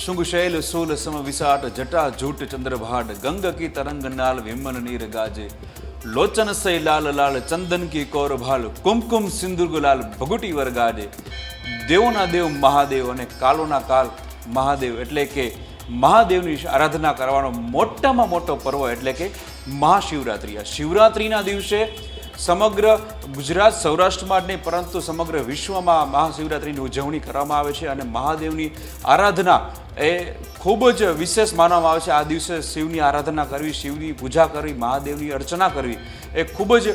शुंगशैल soul सम विसाट जटा झूट चंद्रभाट गंग की तरंग नाल विमल नीर गाजे लोचन से लाल लाल चंदन की कौर भाल कुमकुम सिंदूर गुलाल भगुटी वर गाजे देवोना देव महादेव અને કાલોના કાલ મહાદેવ એટલે કે મહાદેવની આરાધના કરવાનો મોટામાં મોટો પર્વ એટલે કે મહાશિવરાત્રિ. આ શિવરાત્રિના દિવસે સમગ્ર ગુજરાત સૌરાષ્ટ્રમાં જ નહીં પરંતુ સમગ્ર વિશ્વમાં મહાશિવરાત્રિની ઉજવણી કરવામાં આવે છે અને મહાદેવની આરાધના એ ખૂબ જ વિશેષ માનવામાં આવે છે. આ દિવસે શિવની આરાધના કરવી, શિવની પૂજા કરવી, મહાદેવની અર્ચના કરવી એ ખૂબ જ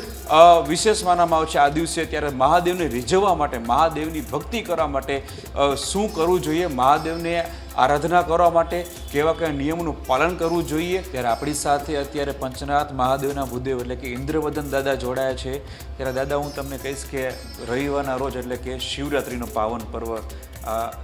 વિશેષ માનવામાં આવે છે આ દિવસે. ત્યારે મહાદેવને રીઝવવા માટે, મહાદેવની ભક્તિ કરવા માટે શું કરવું જોઈએ, મહાદેવને આરાધના કરવા માટે કેવા કયા નિયમોનું પાલન કરવું જોઈએ. ત્યારે આપણી સાથે અત્યારે પંચનાથ મહાદેવના ભૂદેવ એટલે કે ઇન્દ્રવદન દાદા જોડાયા છે. ત્યારે દાદા હું તમને કહીશ કે રવિવારના રોજ એટલે કે શિવરાત્રિનો પાવન પર્વ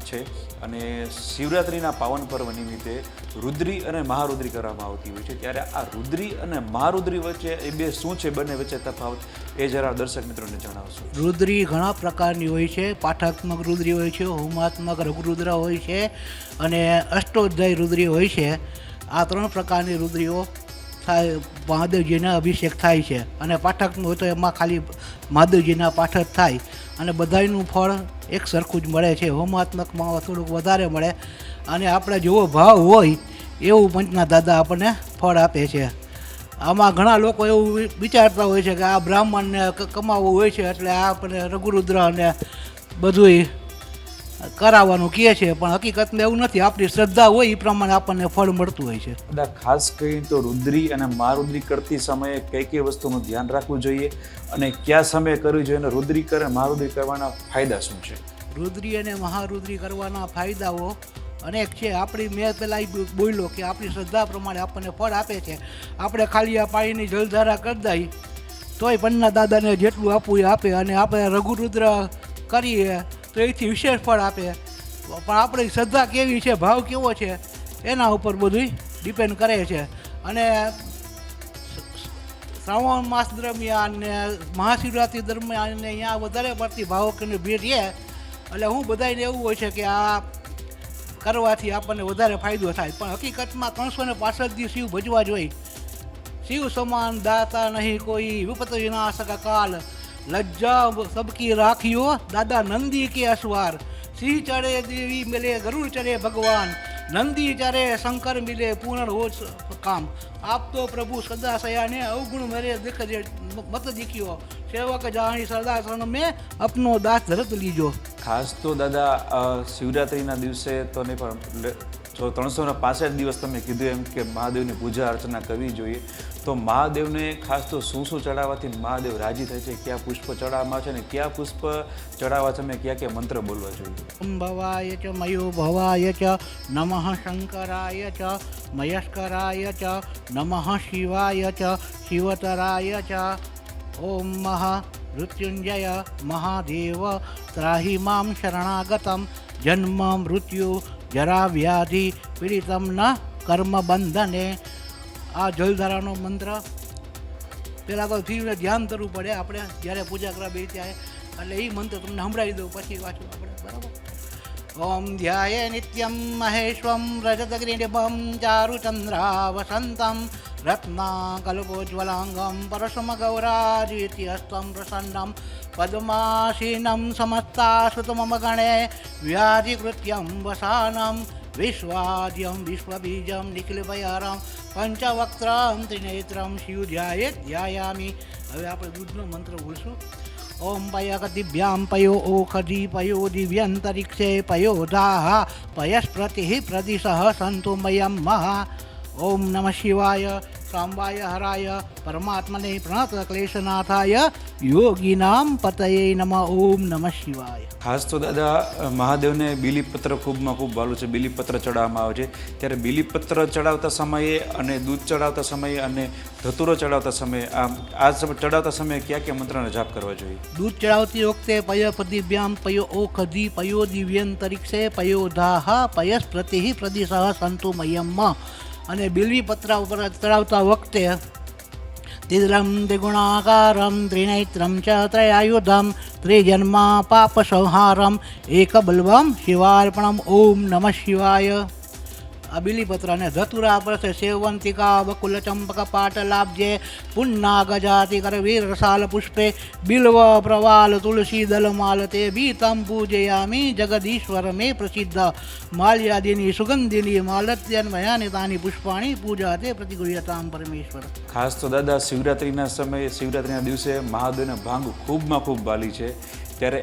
છે અને શિવરાત્રિના પાવન પર્વ નિમિત્તે રુદ્રી અને મહારુદ્રી કરવામાં આવતી હોય છે. ત્યારે આ રુદ્રી અને મહારુદ્રી વચ્ચે એ બે શું છે, બંને વચ્ચે તફાવત એ જરા દર્શક મિત્રોને જણાવશો. રુદ્રી ઘણા પ્રકારની હોય છે. પાઠાત્મક રુદ્રી હોય છે, હોમાત્મક રઘુરુદ્ર હોય છે અને અષ્ટોધ્યાય રુદ્રી હોય છે. આ ત્રણ પ્રકારની રુદ્રીઓ થાય, મહાદેવજીના અભિષેક થાય છે. અને પાઠાત્મક હોય તો એમાં ખાલી મહાદેવજીના પાઠ જ થાય અને બધાયનું ફળ એક સરખું જ મળે છે. હોમાત્મકમાં થોડુંક વધારે મળે અને આપણે જેવો ભાવ હોય એવું પંચના દાદા આપણને ફળ આપે છે. આમાં ઘણા લોકો એવું વિચારતા હોય છે કે આ બ્રાહ્મણને કમાવવું હોય છે એટલે આ આપણને રઘુરુદ્ર અને બધુંય કરાવવાનું કહે છે, પણ હકીકતમાં એવું નથી. આપણી શ્રદ્ધા હોય એ પ્રમાણે આપણને ફળ મળતું હોય છે. ખાસ કરીને તો રુદ્રી અને મહારુદ્રી કરતી સમયે કઈ કઈ વસ્તુનું ધ્યાન રાખવું જોઈએ અને કયા સમયે કરવું જોઈએ અને રુદ્રી કરે મહારુદ્રી કરવાના ફાયદા શું છે? રુદ્રી અને મહારુદ્રી કરવાના ફાયદાઓ અનેક છે. આપણી મેં પહેલાં બોલ્યો કે આપણી શ્રદ્ધા પ્રમાણે આપણને ફળ આપે છે. આપણે ખાલી આ પાણીની જલધારા કરી દઈએ તોય પન્ના દાદાને જેટલું આપવું એ આપે અને આપણે રઘુરુદ્ર કરીએ તો એથી વિશેષ ફળ આપે. પણ આપણી શ્રદ્ધા કેવી છે, ભાવ કેવો છે એના ઉપર બધું ડિપેન્ડ કરે છે. અને શ્રાવણ માસ દરમિયાન ને મહાશિવરાત્રિ દરમિયાન ને અહીંયા વધારે પડતી ભાવકોની ભીડ છે. એટલે હું બધાને એવું હોય છે કે આ કરવાથી આપણને વધારે ફાયદો થાય. પણ હકીકતમાં 365 દિવસ શિવ ભજવા જોઈએ. શિવ સમાન દાતા નહીં કોઈ, વિપત વિનાશક કાલ, લજ્જા સબકી રાખ્યો દાદા નંદી કે અસવાર, સિંહ ચડે દેવી મિલે ગરુડ ચડે ભગવાન, નંદી ચરે શંકર મિલે પૂર્ણ હો કામ, આપ તો પ્રભુ સદા સયાને અવગુણ મેરે દેખ મત દીખ્યો, સેવક જાણી સરદાર શરણ મેં અપનો દાસ ધરત લીજો. ખાસ તો દાદા શિવરાત્રિના દિવસે તો નહીં પણ જો 365 દિવસ તમે કીધું એમ કે મહાદેવની પૂજા અર્ચના કરવી જોઈએ, તો મહાદેવને ખાસ તો શું શું ચડાવવાથી મહાદેવ રાજી થાય છે, કયા પુષ્પ ચડાવવામાં છે અને કયા પુષ્પ ચડાવવા તમે કયા કયા મંત્ર બોલવા જોઈએ? ભવાય ચ મયો ભવાય ચ નમઃ શંકરાય ચ મયસ્કરાય ચ નમઃ શિવાય ચ શિવતરાય ચ ઓમ મૃત્યુંજય મહાદેવ ત્રાહી મામ શરણાગતમ જન્મ મૃત્યુ જરા વ્યાધિ પીડિતમ ન કર્મ બંધને. આ જલધારાનો મંત્ર પહેલાં તો જીવને ધ્યાન કરવું પડે આપણે જ્યારે પૂજા કરવા બે ત્યારે. એટલે એ મંત્ર તમને સંભળાવી દઉં પછી વાંચવું આપણે, બરાબર? ઓમ ધ્યાય નિત્યમ મહેશ્વમ રજતગ્રીનિભમ ચારુચંદ્રાવસંતમ રત્નાકલ્પોજ્વલાંગમ પરસમગૌરાજીત્યસ્ત્વં પ્રસન્નમ પદ્માસીનમ સમસ્તાસુતમમ ગણે વ્યાધિકૃત્યમ વસાનમ વિશ્વાદ્યમ વિશ્વબીજમ નિખિલભયારમ પંચવક્ત્રમ ત્રિનેત્રમ શિવધ્યાય ધ્યાયામી. હવે આપણે દૂધનો મંત્ર બોલશું. ઓમ પયક દિવ્યામ પયો ઓખધી પયો દિવ્યંતરિક્ષે પયોધાહ પયસ્પ્રતિ પ્રદિશ સંતુ મયમ મહા. ઓમ નમઃ શિવાય સાંબાય હરાય પરમાત્મને પ્રણત ક્લેશનાથાય યોગીનામ પતયે નમઃ. ઓમ નમઃ શિવાય. ખાસ તો દાદા મહાદેવને બીલીપત્ર ખૂબમાં ખૂબ વાલું છે. બીલીપત્ર ચડાવવામાં આવે છે. ત્યારે બીલીપત્ર ચડાવતા સમયે અને દૂધ ચડાવતા સમયે અને ધતુરો ચડાવતા સમયે આ ચડાવતા સમયે કયા કયા મંત્રનો જાપ કરવા જોઈએ? દૂધ ચડાવતી વખતે પય પ્રદિવ્યામ પયો ઓખધી પયો દિવ્યંતરિક્ષે પયોધાહ પયસ્પ્રતિ પ્રદિશ સંતુ મયમ. અને બિલ્વીપત્ર ઉપર ચડાવતા વખતે તિદ્રમ દ્વિગુણાકારમ ત્રિનેત્રમ ચ ત્રયાયુધમ ત્રિજન્મા પાપ સંહારમ એકબલ્વમ શિવાર્પણમ. ઓમ નમઃ શિવાય. આ બીલીપત્ર અને ધતુરા પડશે સેવંતિકા બકુલ ચંપક પાટ લાભજે પુન્ના ગજાતિ કર વીર રસાલ પુષ્પે બિલ્વ પ્રવાલ તુલસી દલમાલ તે બીતમ પૂજયામી જગદીશ્વર મે પ્રસિદ્ધ માલ્યાદિની સુગંધિની માલત્યન્મયાની તાની પુષ્પાણી પૂજા તે પ્રતિગૃહ્યતામ પરમેશ્વર. ખાસ તો દાદા શિવરાત્રિના સમયે શિવરાત્રિના દિવસે મહાદેવને ભાંગ ખૂબમાં ખૂબ વાલી છે, ત્યારે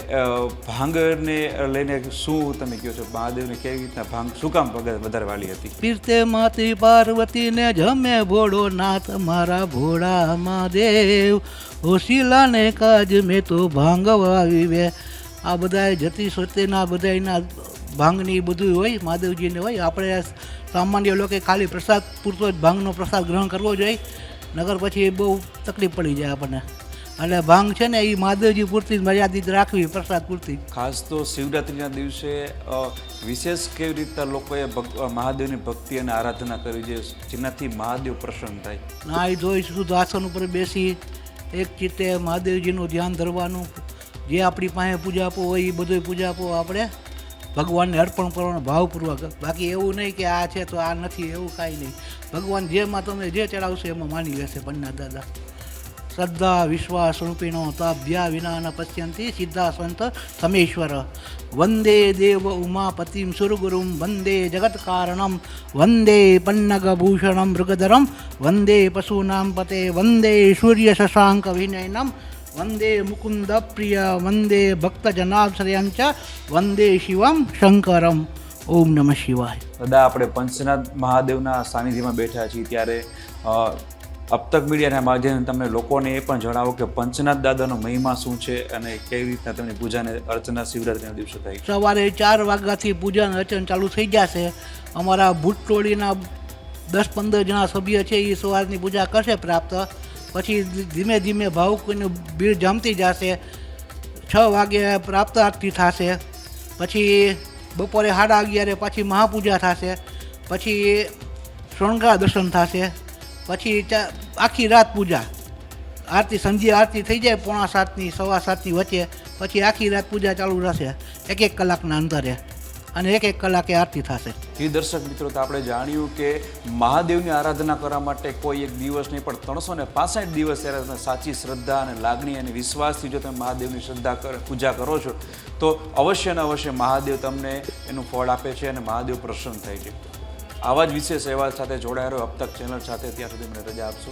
ભાંગને લઈને શું તમે કહો છો? મહાદેવને કેવી રીતના ભાંગ શું કામ વધારે વાલી હતી? પીરતે માતી પાર્વતીને જમે ભોળો નાથ મારા ભોળા મહાદેવ હોશીલાને કાજ મેં તો ભાંગ વાવી. આ બધા જતી સત્યના બધાના ભાંગની બધું હોય, મહાદેવજીને હોય. આપણે સામાન્ય લોકો ખાલી પ્રસાદ પૂરતો જ ભાંગનો પ્રસાદ ગ્રહણ કરવો જોઈએ, નગર પછી બહુ તકલીફ પડી જાય આપણને. એટલે ભાંગ છે ને એ મહાદેવજી પૂરતી જ મર્યાદિત રાખવી, પ્રસાદ પૂરતી. ખાસ તો શિવરાત્રિના દિવસે વિશેષ કેવી રીતના લોકોએ મહાદેવની ભક્તિ અને આરાધના કરવી જોઈએ જેનાથી મહાદેવ પ્રસન્ન થાય? નાહી ધોઈ શુદ્ધ આસન ઉપર બેસી એક ચિત્તે મહાદેવજીનું ધ્યાન ધરવાનું. જે આપણી પાસે પૂજાપો હોય એ બધું પૂજાપો આપણે ભગવાનને અર્પણ કરવાનો ભાવપૂર્વક. બાકી એવું નહીં કે આ છે તો આ નથી, એવું કાંઈ નહીં. ભગવાન જેમાં તમે જે ચડાવશો એમાં માની લેશે. પન્ના દાદા શ્રદ્ધા વિશ્વાસ રૂપિણો તાભ્યા વિના ન પશ્યંતી સિદ્ધા સંત સમેશ્વર. વંદે દેવ ઉમાપતિમ સુરગુરુમ વંદે જગત કારણમ વંદે પન્નગભૂષણમ મૃગધરમ વંદે પશુનામ પતે વંદે સૂર્ય શશાંક વિનયનમ વંદે મુકુંદ પ્રિય વંદે ભક્તજનાશ્રયંચ વંદે શિવમ શંકરમ. ઓમ નમઃ શિવાય. દાદા, આપણે પંચનાથ મહાદેવના સાનિધ્યમાં બેઠા છીએ, ત્યારે અબતક મીડિયાના માધ્યમથી તમે લોકોને એ પણ જણાવો કે પંચનાથ દાદાનો મહિમા શું છે અને કેવી રીતના તેમની પૂજાને અર્ચના શિવરાત્રિના દિવસે થાય? સવારે 4 વાગ્યાથી પૂજા અર્ચન ચાલુ થઈ જશે. અમારા ભૂતટોળીના 10-15 જણા સભ્ય છે એ સવારની પૂજા કરશે પ્રાપ્ત. પછી ધીમે ધીમે ભાવુકોની ભીડ જમતી જશે. 6 વાગે પ્રાપ્ત આરતી થશે. પછી બપોરે 11:30 પાછી મહાપૂજા થશે. પછી શણગાર દર્શન થશે. પછી આખી રાત પૂજા આરતી, સંધ્યા આરતી થઈ જાય 6:45ની 7:15ની વચ્ચે. પછી આખી રાત પૂજા ચાલુ રહેશે 1-1 કલાકના અંતરે, અને 1-1 કલાકે આરતી થશે. એ દર્શક મિત્રો, તો આપણે જાણ્યું કે મહાદેવની આરાધના કરવા માટે કોઈ એક દિવસ નહીં પણ 365 દિવસ ત્યારે તમે સાચી શ્રદ્ધા અને લાગણી અને વિશ્વાસથી જો તમે મહાદેવની પૂજા કરો છો તો અવશ્ય ને અવશ્ય મહાદેવ તમને એનું ફળ આપે છે અને મહાદેવ પ્રસન્ન થાય છે. આવા જ વિશેષ અહેવાલ સાથે જોડાયેલો અબતક ચેનલ સાથે ત્યાં સુધી મને રજા આપશો.